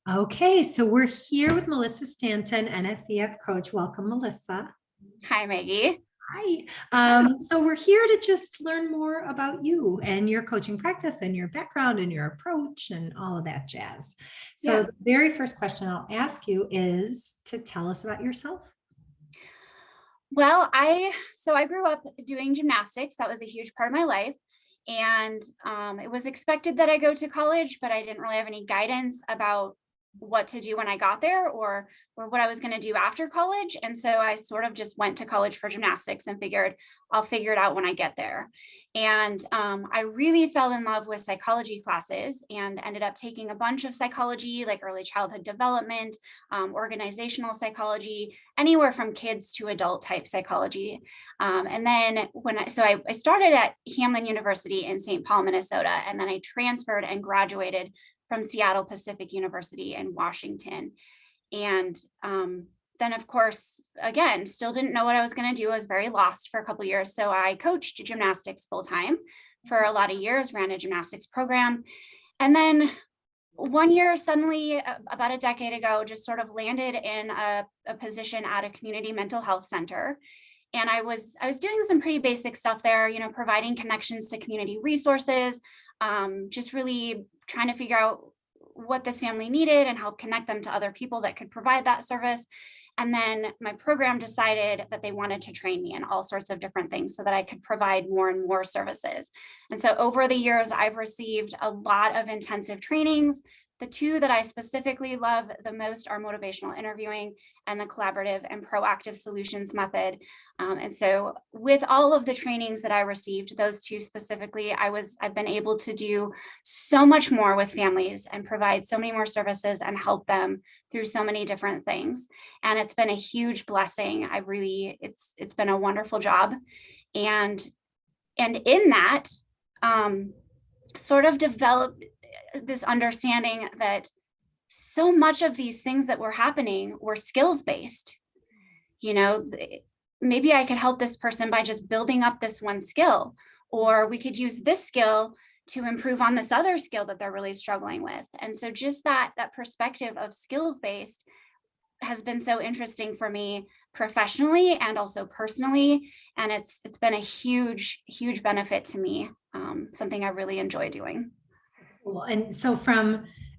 Okay, so we're here with Melissa Stanton, NSEF coach. Welcome, Melissa. Hi, Maggie. Hi. So we're here to just learn more about you and your coaching practice and your background and your approach and all of that jazz. So the very first question I'll ask you is to tell us about yourself. Well, I grew up doing gymnastics. That was a huge part of my life. And it was expected that I go to college, but I didn't really have any guidance about what to do when I got there or what I was going to do after college. And so I sort of just went to college for gymnastics and figured I'll figure it out when I get there. And I really fell in love with psychology classes and ended up taking a bunch of psychology, like early childhood development, organizational psychology, anywhere from kids to adult type psychology. And then I started at Hamline University in St. Paul, Minnesota, and then I transferred and graduated from Seattle Pacific University in Washington. And then, of course, again, still didn't know what I was going to do. I was very lost for a couple of years. So I coached gymnastics full time for a lot of years, ran a gymnastics program. And then one year, suddenly, about a decade ago, just sort of landed in a position at a community mental health center. And I was doing some pretty basic stuff there, providing connections to community resources, just really trying to figure out what this family needed and help connect them to other people that could provide that service. And then my program decided that they wanted to train me in all sorts of different things so that I could provide more and more services. And so over the years, I've received a lot of intensive trainings. The two that I specifically love the most are motivational interviewing and the collaborative and proactive solutions method. And so with all of the trainings that I received, those two specifically, I've been able to do so much more with families and provide so many more services and help them through so many different things. And it's been a huge blessing. It's been a wonderful job. And in that, sort of developed this understanding that so much of these things that were happening were skills-based. Maybe I could help this person by just building up this one skill, or we could use this skill to improve on this other skill that they're really struggling with. And so just that perspective of skills-based has been so interesting for me professionally and also personally. And it's been a huge, huge benefit to me, something I really enjoy doing. Cool. And so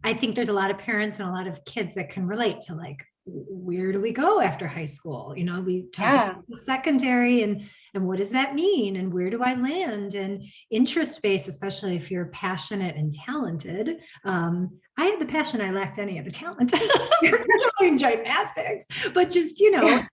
I think there's a lot of parents and a lot of kids that can relate to, like, where do we go after high school? We talk about secondary and what does that mean? And where do I land? And interest-based, especially if you're passionate and talented. I had the passion, I lacked any of the talent, particularly in gymnastics, but just,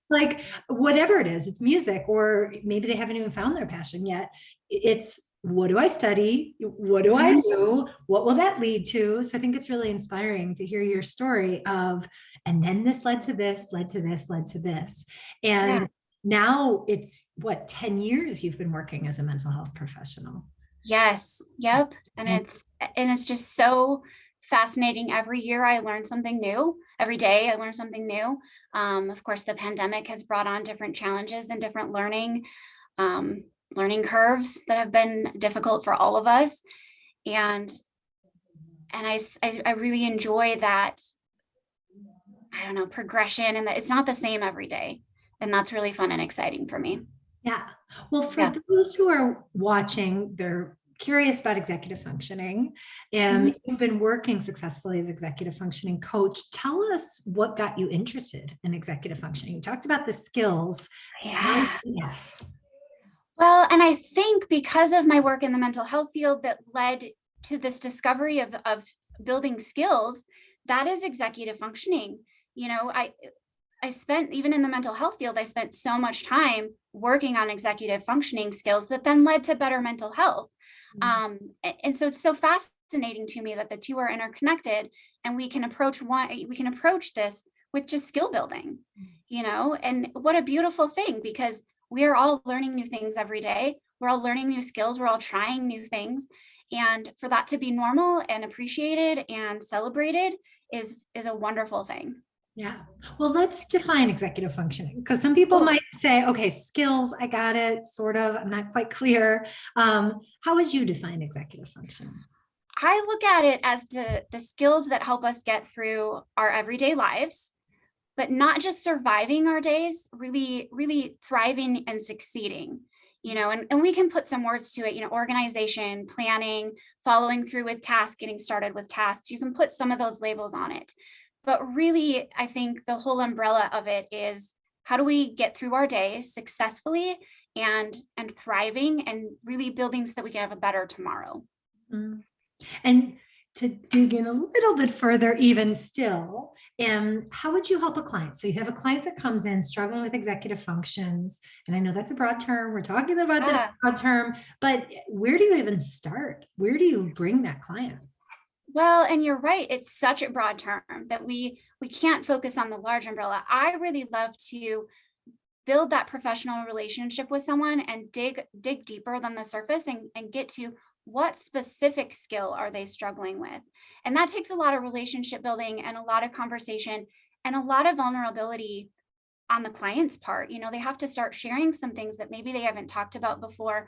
like whatever it is, it's music, or maybe they haven't even found their passion yet. It's, what do I study? What do I do? What will that lead to? So I think it's really inspiring to hear your story of, and then this led to this, led to this, led to this. And now it's 10 years you've been working as a mental health professional. Yes. Yep. And it's just so fascinating. Every year I learn something new. Every day I learn something new. Of course, the pandemic has brought on different challenges and different learning curves that have been difficult for all of us. And I really enjoy that, progression, and that it's not the same every day. And that's really fun and exciting for me. Yeah. Well, for those who are watching, they're curious about executive functioning, and you've been working successfully as executive functioning coach. Tell us what got you interested in executive functioning. You talked about the skills. Well, and I think because of my work in the mental health field that led to this discovery of building skills, that is executive functioning. I spent, even in the mental health field, I spent so much time working on executive functioning skills that then led to better mental health. And so it's so fascinating to me that the two are interconnected, and we can approach this with just skill building, and what a beautiful thing, because we are all learning new things every day. We're all learning new skills. We're all trying new things. And for that to be normal and appreciated and celebrated is a wonderful thing. Yeah. Well, let's define executive functioning, because some people might say, okay, skills, I got it, sort of, I'm not quite clear. How would you define executive functioning? I look at it as the skills that help us get through our everyday lives, but not just surviving our days, really, really thriving and succeeding, and we can put some words to it, organization, planning, following through with tasks, getting started with tasks. You can put some of those labels on it. But really, I think the whole umbrella of it is, how do we get through our day successfully and thriving and really building so that we can have a better tomorrow. Mm. And to dig in a little bit further, even still, how would you help a client? So you have a client that comes in struggling with executive functions, and I know that's a broad term. We're talking about that broad term, but where do you even start? Where do you bring that client? Well, and you're right. It's such a broad term that we can't focus on the large umbrella. I really love to build that professional relationship with someone and dig deeper than the surface and get to what specific skill are they struggling with. And that takes a lot of relationship building and a lot of conversation and a lot of vulnerability on the client's part. They have to start sharing some things that maybe they haven't talked about before,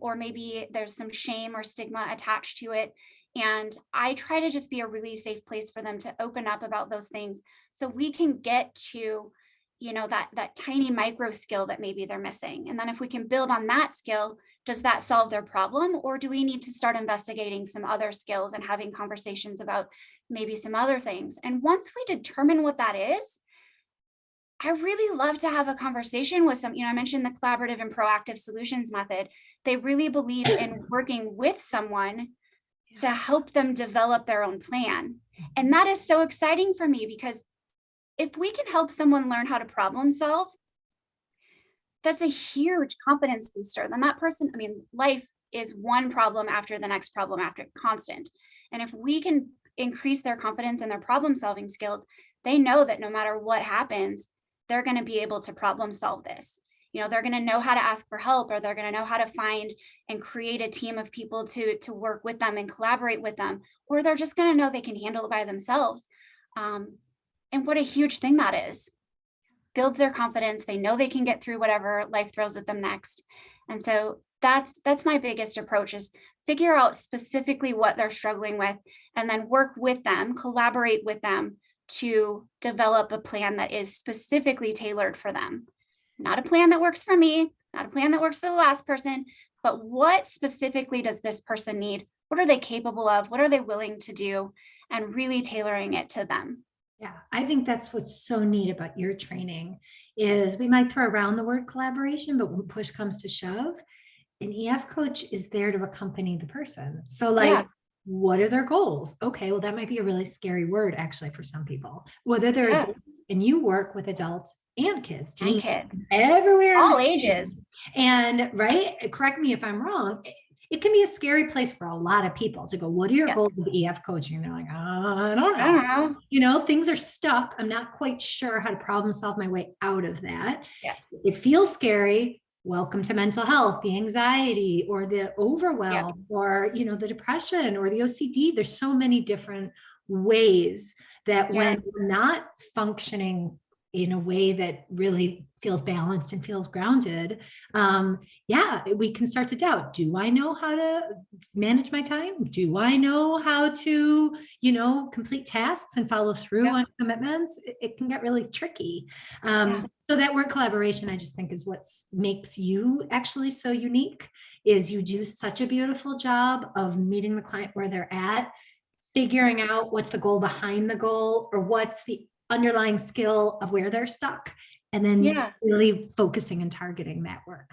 or maybe there's some shame or stigma attached to it. And I try to just be a really safe place for them to open up about those things so we can get to, that tiny micro skill that maybe they're missing. And then if we can build on that skill, does that solve their problem? Or do we need to start investigating some other skills and having conversations about maybe some other things? And once we determine what that is, I really love to have a conversation with some, I mentioned the collaborative and proactive solutions method. They really believe in working with someone to help them develop their own plan. And that is so exciting for me, because if we can help someone learn how to problem solve, that's a huge confidence booster. Then that person, life is one problem after the next problem after, constant. And if we can increase their confidence and their problem solving skills, they know that no matter what happens, they're going to be able to problem solve this. They're going to know how to ask for help, or they're going to know how to find and create a team of people to work with them and collaborate with them, or they're just going to know they can handle it by themselves. And what a huge thing that is. Builds their confidence. They know they can get through whatever life throws at them next. And so that's my biggest approach, is figure out specifically what they're struggling with and then work with them, collaborate with them to develop a plan that is specifically tailored for them. Not a plan that works for me, not a plan that works for the last person, but what specifically does this person need? What are they capable of? What are they willing to do? And really tailoring it to them. Yeah, I think that's what's so neat about your training is we might throw around the word collaboration, but when push comes to shove, an EF coach is there to accompany the person. So what are their goals? Okay, well, that might be a really scary word actually for some people, whether they're adults, and you work with adults and kids, and kids everywhere, all ages. And correct me if I'm wrong, it can be a scary place for a lot of people to go, what are your goals of EF coaching? And they're like, I don't know. Things are stuck. I'm not quite sure how to problem solve my way out of that. Yes. It feels scary. Welcome to mental health, the anxiety or the overwhelm or, the depression or the OCD. There's so many different ways that when we're not functioning in a way that really feels balanced and feels grounded, we can start to doubt, do I know how to manage my time? Do I know how to, complete tasks and follow through on commitments? It can get really tricky. So that word collaboration, I just think is what makes you actually so unique, is you do such a beautiful job of meeting the client where they're at, figuring out what's the goal behind the goal, or what's the underlying skill of where they're stuck, and then really focusing and targeting that work.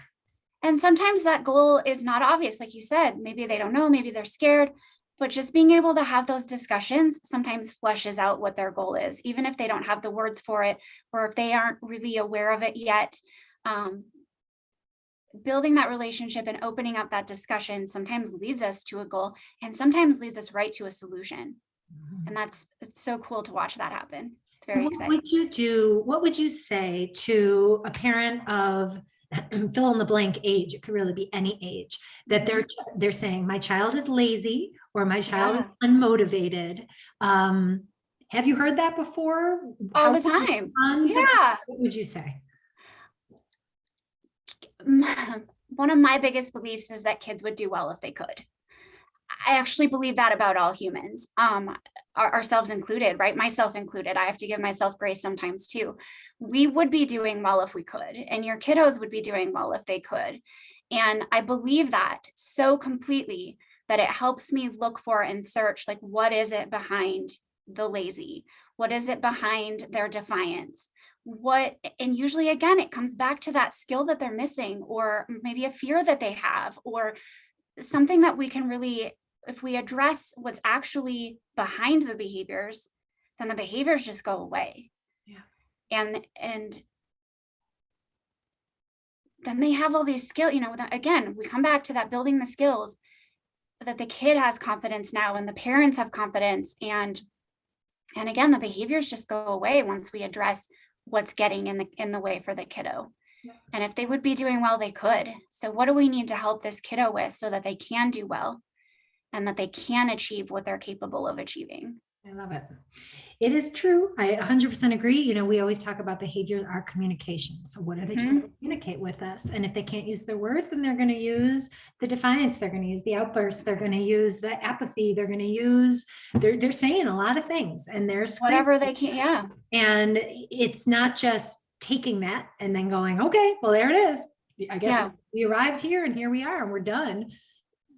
And sometimes that goal is not obvious. Like you said, maybe they don't know, maybe they're scared, but just being able to have those discussions sometimes fleshes out what their goal is, even if they don't have the words for it, or if they aren't really aware of it yet. Building that relationship and opening up that discussion sometimes leads us to a goal and sometimes leads us right to a solution. And it's so cool to watch that happen. It's very exciting. What would you do? What would you say to a parent of fill in the blank age? It could really be any age, that they're saying my child is lazy or my child is unmotivated. Have you heard that before? All the time. What would you say? One of my biggest beliefs is that kids would do well if they could. I actually believe that about all humans, ourselves included, right? Myself included. I have to give myself grace sometimes too. We would be doing well if we could, and your kiddos would be doing well if they could. And I believe that so completely that it helps me look for and search, like, what is it behind the lazy? What is it behind their defiance? And usually, again, it comes back to that skill that they're missing, or maybe a fear that they have, or something that we can really, if we address what's actually behind the behaviors, then the behaviors just go away. Yeah. And then they have all these skills, again, we come back to that building the skills, that the kid has confidence now and the parents have confidence. And again, the behaviors just go away once we address what's getting in the way for the kiddo. And if they would be doing well, they could. So what do we need to help this kiddo with so that they can do well and that they can achieve what they're capable of achieving? I love it. It is true. I 100% agree. We always talk about behaviors are communication. So what are they trying to communicate with us? And if they can't use their words, then they're going to use the defiance. They're going to use the outburst. They're going to use the apathy. They're going to use, they're saying a lot of things, and there's whatever they can. Yeah. And it's not just taking that and then going, okay, well, there it is. I guess we arrived here and here we are and we're done.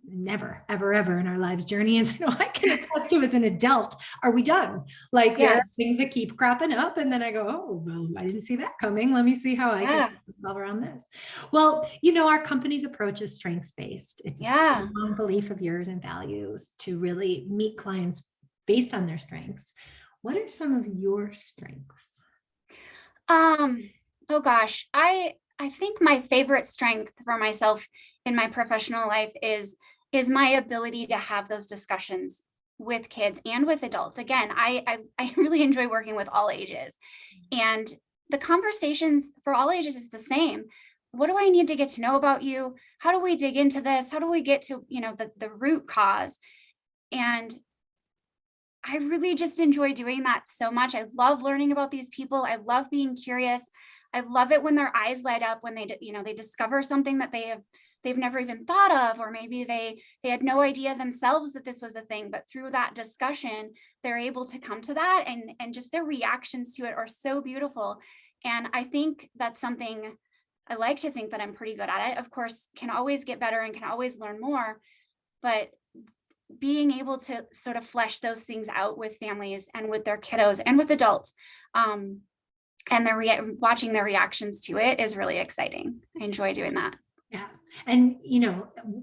Never, ever, ever in our lives journey, as I know I can attest to as an adult, are we done? Like there are things that keep cropping up, and then I go, oh, well, I didn't see that coming. Let me see how I can solve around this. Well, our company's approach is strengths-based. It's a strong belief of yours and values to really meet clients based on their strengths. What are some of your strengths? Oh gosh, I think my favorite strength for myself in my professional life is my ability to have those discussions with kids and with adults. Again, I really enjoy working with all ages, and the conversations for all ages is the same. What do I need to get to know about you? How do we dig into this? How do we get to, the root cause? And I really just enjoy doing that so much. I love learning about these people. I love being curious. I love it when their eyes light up when they discover something that they've never even thought of, or maybe they had no idea themselves that this was a thing, but through that discussion, they're able to come to that, and just their reactions to it are so beautiful. And I think that's something I like to think that I'm pretty good at it. Of course, can always get better and can always learn more, but being able to sort of flesh those things out with families and with their kiddos and with adults, and watching their reactions to it is really exciting. I enjoy doing that. Yeah. And,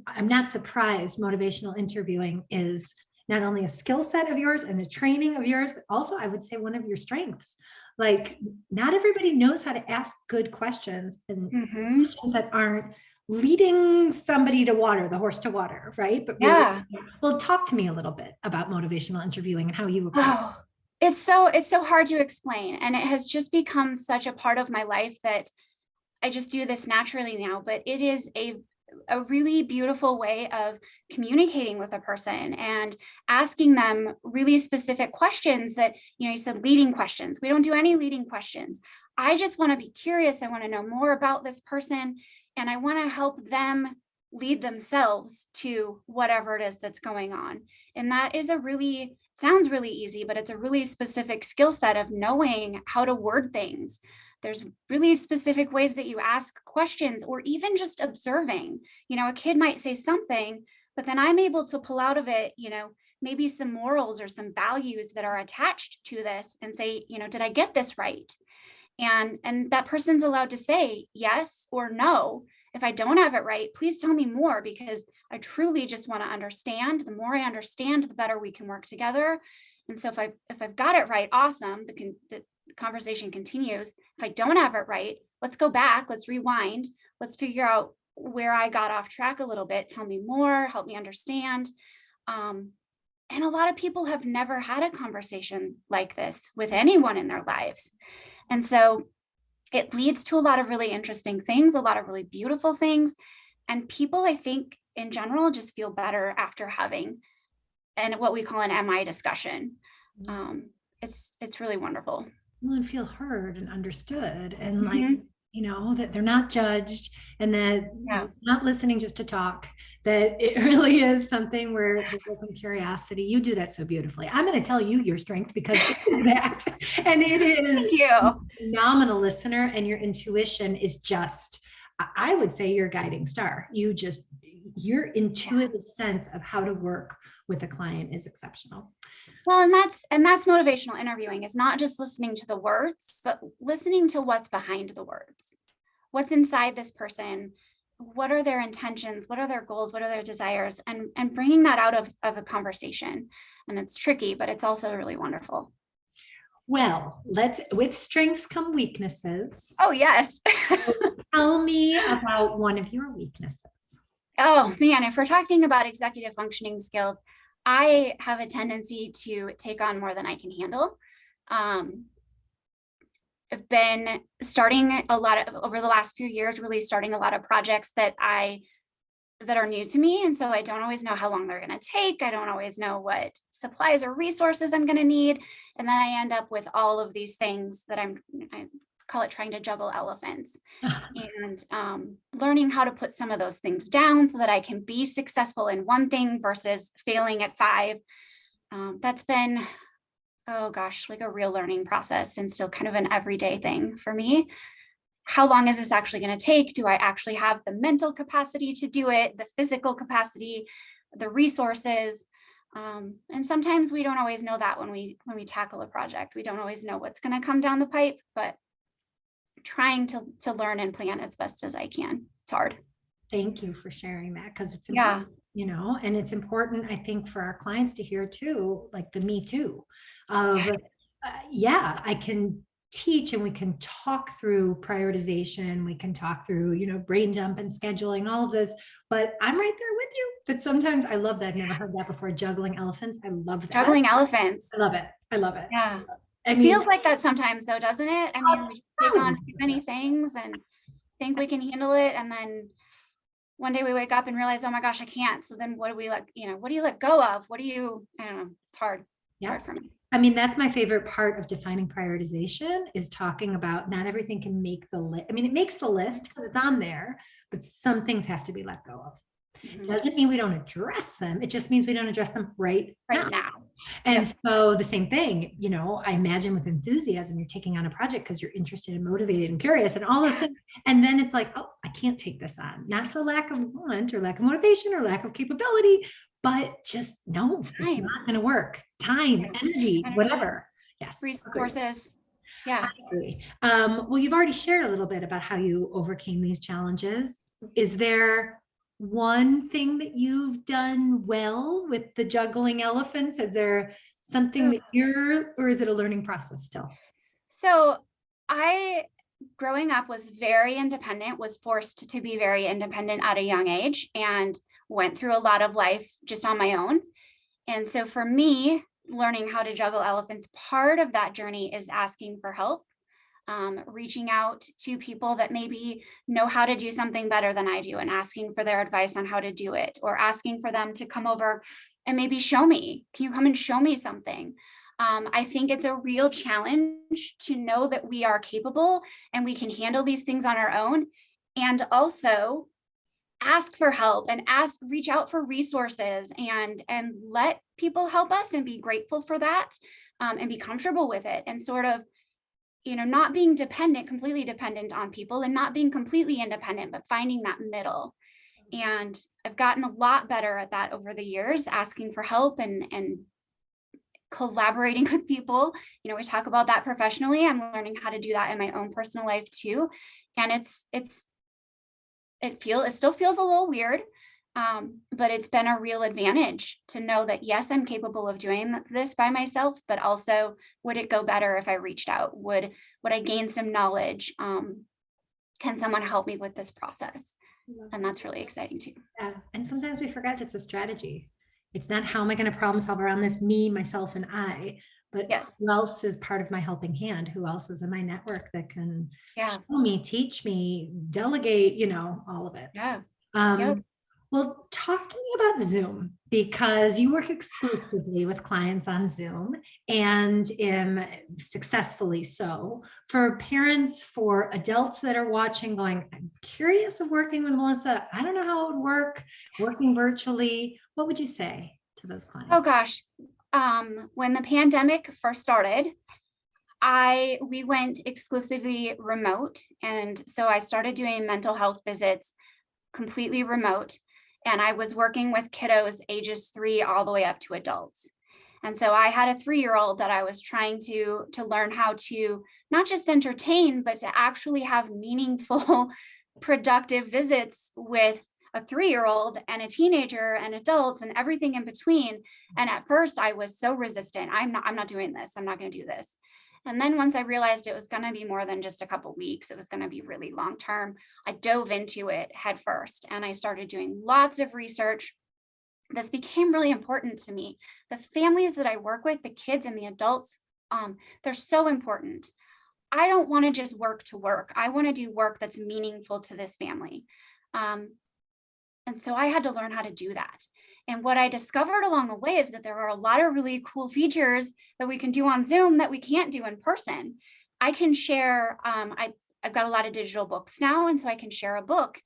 I'm not surprised motivational interviewing is not only a skill set of yours and a training of yours, but also I would say one of your strengths. Like, not everybody knows how to ask good questions, and questions that aren't leading somebody to water, the horse to water, right? But really, well, talk to me a little bit about motivational interviewing and how you approach it. It's so hard to explain, and it has just become such a part of my life that I just do this naturally now. But it is a really beautiful way of communicating with a person and asking them really specific questions that, you said leading questions. We don't do any leading questions. I just want to be curious. I want to know more about this person, and I want to help them lead themselves to whatever it is that's going on. And that is sounds really easy, but it's a really specific skill set of knowing how to word things. There's really specific ways that you ask questions, or even just observing. A kid might say something, but then I'm able to pull out of it, maybe some morals or some values that are attached to this, and say, did I get this right? And that person's allowed to say yes or no. If I don't have it right, please tell me more, because I truly just want to understand. The more I understand, the better we can work together. And so if I've got it right, awesome. The conversation continues. If I don't have it right, let's go back, let's rewind, let's figure out where I got off track a little bit. Tell me more, help me understand. And a lot of people have never had a conversation like this with anyone in their lives. And so it leads to a lot of really interesting things, a lot of really beautiful things. And people, I think, in general, just feel better after having what we call an MI discussion. It's really wonderful. Well, and feel heard and understood. And like, that they're not judged and that Yeah. you're not listening just to talk, that it really is something where the open curiosity, you do that so beautifully. I'm going to tell you your strength because that, and it is Thank you. phenomenal listener, and your intuition is just, I would say, your guiding star. Your intuitive sense of how to work with a client is exceptional. Well, and that's motivational interviewing, is not just listening to the words, but listening to what's behind the words. What's inside this person? What are their intentions? What are their goals? What are their desires? And bringing that out of a conversation. And it's tricky, but it's also really wonderful. Well, with strengths come weaknesses. Oh, yes. Tell me about one of your weaknesses. Oh, man, if we're talking about executive functioning skills, I have a tendency to take on more than I can handle. I've been starting over the last few years, really starting a lot of projects that are new to me. And so I don't always know how long they're going to take. I don't always know what supplies or resources I'm going to need. And then I end up with all of these things that I call it trying to juggle elephants, and learning how to put some of those things down so that I can be successful in one thing versus failing at 5. That's been, oh gosh, like a real learning process, and still kind of an everyday thing for me. How long is this actually going to take? Do I actually have the mental capacity to do it, the physical capacity, the resources? And sometimes we don't always know that when we tackle a project. We don't always know what's going to come down the pipe, but trying to learn and plan as best as I can. It's hard. Thank you for sharing that, because it's Yeah. important, and it's important, I think, for our clients to hear too, like the me too of, I can teach, and we can talk through prioritization. We can talk through, brain dump and scheduling, all of this, but I'm right there with you. But sometimes I love that. I've never heard that before. Juggling elephants. I love that. Juggling elephants. I love it. I love it. Yeah. It feels like that sometimes though, doesn't it? I mean, we take on too many things and think we can handle it. And then one day we wake up and realize, oh my gosh, I can't. So then what do we what do you let go of? I don't know. It's hard. It's hard for me. I mean, that's my favorite part of defining prioritization, is talking about not everything can make the list. I mean, it makes the list because it's on there, but some things have to be let go of. Mm-hmm. Doesn't mean we don't address them. It just means we don't address them right now. And so the same thing, I imagine with enthusiasm, you're taking on a project because you're interested and motivated and curious and all those things. And then it's like, oh, I can't take this on, not for lack of want or lack of motivation or lack of capability, but just no, it's not going to work. Time, energy, whatever. Yes. Resources. Yeah. I agree. Well, you've already shared a little bit about how you overcame these challenges. Is there one thing that you've done well with the juggling elephants? Is there something that or is it a learning process still? So growing up, was very independent, was forced to be very independent at a young age, and went through a lot of life just on my own. And so for me, learning how to juggle elephants, part of that journey is asking for help. Reaching out to people that maybe know how to do something better than I do, and asking for their advice on how to do it, or asking for them to come over and maybe show me. Can you come and show me something? I think it's a real challenge to know that we are capable and we can handle these things on our own, and also ask for help and reach out for resources and let people help us, and be grateful for that, and be comfortable with it, and sort of not being completely dependent on people, and not being completely independent, but finding that middle. And I've gotten a lot better at that over the years, asking for help and collaborating with people. We talk about that professionally. I'm learning how to do that in my own personal life too. And it still feels a little weird. But it's been a real advantage to know that, yes, I'm capable of doing this by myself, but also, would it go better if I reached out? Would I gain some knowledge? Can someone help me with this process? And that's really exciting too. Yeah. And sometimes we forget it's a strategy. It's not, how am I going to problem solve around this, me, myself, and I, but who else is part of my helping hand? Who else is in my network that can show me, teach me, delegate, all of it. Yeah. Well, talk to me about Zoom, because you work exclusively with clients on Zoom and successfully so. For parents, for adults that are watching going, I'm curious of working with Melissa. I don't know how it would work working virtually. What would you say to those clients? Oh gosh. When the pandemic first started, we went exclusively remote. And so I started doing mental health visits completely remote. And I was working with kiddos ages 3 all the way up to adults. And so I had a 3-year-old that I was trying to learn how to not just entertain, but to actually have meaningful, productive visits with a 3-year-old and a teenager and adults and everything in between. And at first I was so resistant. I'm not doing this. I'm not going to do this. And then once I realized it was going to be more than just a couple weeks, it was going to be really long term, I dove into it head first and I started doing lots of research. This became really important to me. The families that I work with, the kids and the adults, they're so important. I don't want to just work to work. I want to do work that's meaningful to this family. And so I had to learn how to do that. And what I discovered along the way is that there are a lot of really cool features that we can do on Zoom that we can't do in person. I can share, I've got a lot of digital books now, and so I can share a book,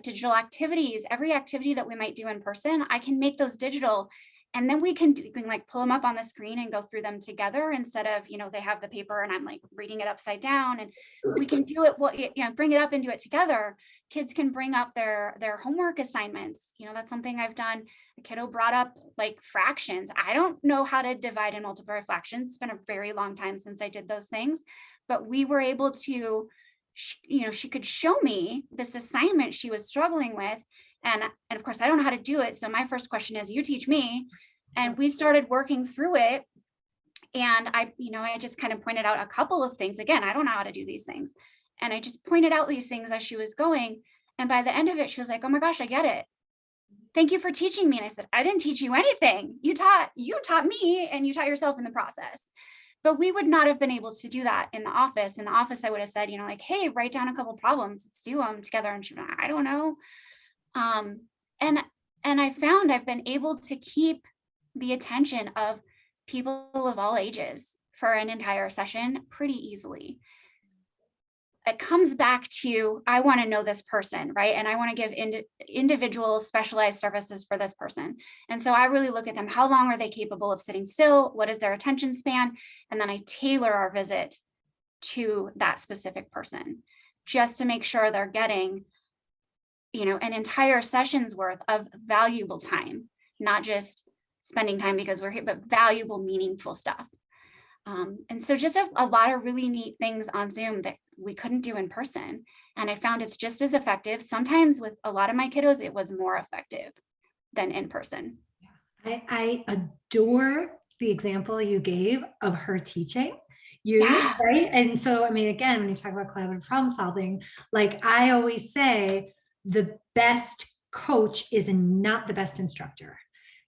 digital activities, every activity that we might do in person, I can make those digital. And then we can like pull them up on the screen and go through them together instead of, they have the paper and I'm like reading it upside down, and we can do it, bring it up and do it together. Kids can bring up their homework assignments. That's something I've done. A kiddo brought up like fractions. I don't know how to divide and multiply fractions. It's been a very long time since I did those things, but we were able to, she could show me this assignment she was struggling with. And of course, I don't know how to do it. So my first question is, you teach me. And we started working through it. And I just kind of pointed out a couple of things. Again, I don't know how to do these things. And I just pointed out these things as she was going. And by the end of it, she was like, oh my gosh, I get it. Thank you for teaching me. And I said, I didn't teach you anything. You taught me, and you taught yourself in the process. But we would not have been able to do that in the office. In the office, I would have said, like, hey, write down a couple problems. Let's do them together. And she was like, I don't know. And I found I've been able to keep the attention of people of all ages for an entire session pretty easily. It comes back to, I want to know this person, right? And I want to give individual specialized services for this person. And so I really look at them. How long are they capable of sitting still? What is their attention span? And then I tailor our visit to that specific person just to make sure they're getting an entire session's worth of valuable time, not just spending time because we're here, but valuable, meaningful stuff. And so just a lot of really neat things on Zoom that we couldn't do in person. And I found it's just as effective. Sometimes with a lot of my kiddos, it was more effective than in person. I adore the example you gave of her teaching you, right? And so, again, when you talk about collaborative problem solving, like I always say, the best coach is not the best instructor.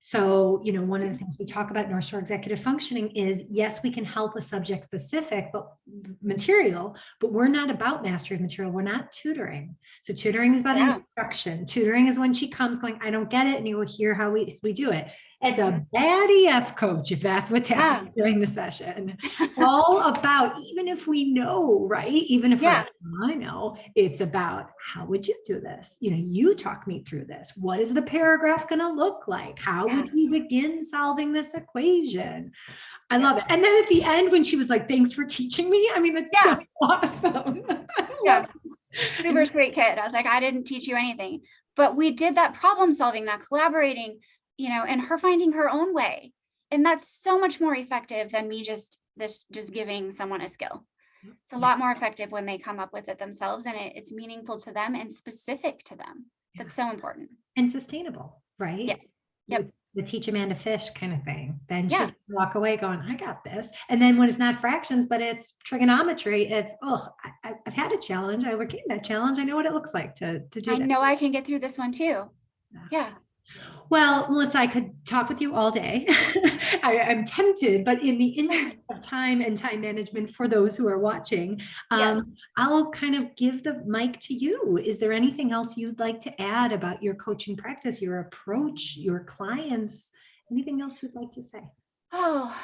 So, one of the things we talk about in North Shore executive functioning is, yes, we can help with subject specific material, but we're not about mastery of material. We're not tutoring. So tutoring is about instruction. Tutoring is when she comes going, I don't get it. And you will hear how we do it. It's a bad EF coach if that's what's happening during the session. All about, even if we know, right? Even if I know, it's about how would you do this? You talk me through this. What is the paragraph going to look like? How would you begin solving this equation? I love it. And then at the end, when she was like, thanks for teaching me. That's so awesome. Super sweet kid. I was like, I didn't teach you anything, but we did that problem solving, that collaborating, and her finding her own way. And that's so much more effective than me just giving someone a skill. It's a lot more effective when they come up with it themselves and it's meaningful to them and specific to them. That's so important. And sustainable, right? Yes. Yep. The teach a man to fish kind of thing. Then she'll walk away going, I got this. And then when it's not fractions, but it's trigonometry, it's, I've had a challenge. I overcame that challenge. I know what it looks like to do that. I know I can get through this one too. Yeah. Well, Melissa, I could talk with you all day. I'm tempted, but in the interest of time and time management for those who are watching, Yes. I'll kind of give the mic to you. Is there anything else you'd like to add about your coaching practice, your approach, your clients? Anything else you'd like to say? Oh,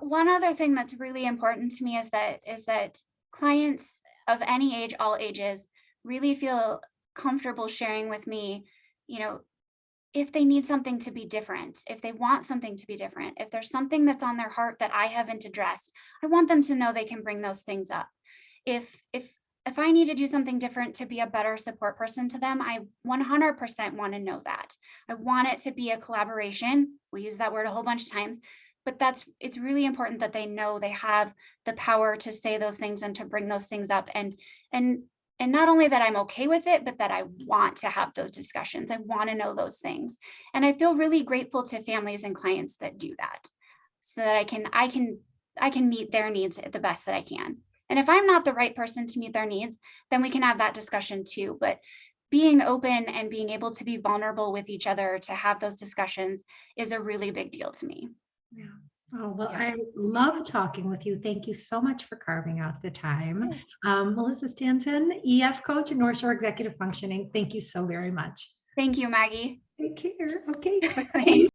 one other thing that's really important to me is that clients of any age, all ages, really feel comfortable sharing with me, you know, if they need something to be different, if they want something to be different, if there's something that's on their heart that I haven't addressed, I want them to know they can bring those things up. If I need to do something different to be a better support person to them, I 100% want to know that. I want it to be a collaboration. We use that word a whole bunch of times, but it's really important that they know they have the power to say those things and to bring those things up, and not only that I'm okay with it, but that I want to have those discussions. I want to know those things. And I feel really grateful to families and clients that do that, so that I can meet their needs the best that I can. And if I'm not the right person to meet their needs, then we can have that discussion too. But being open and being able to be vulnerable with each other to have those discussions is a really big deal to me. Yeah. Oh, well, Yeah. I love talking with you. Thank you so much for carving out the time. Yes. Melissa Stanton, EF coach and North Shore Executive Functioning. Thank you so very much. Thank you, Maggie. Take care. Okay. Bye. Thanks.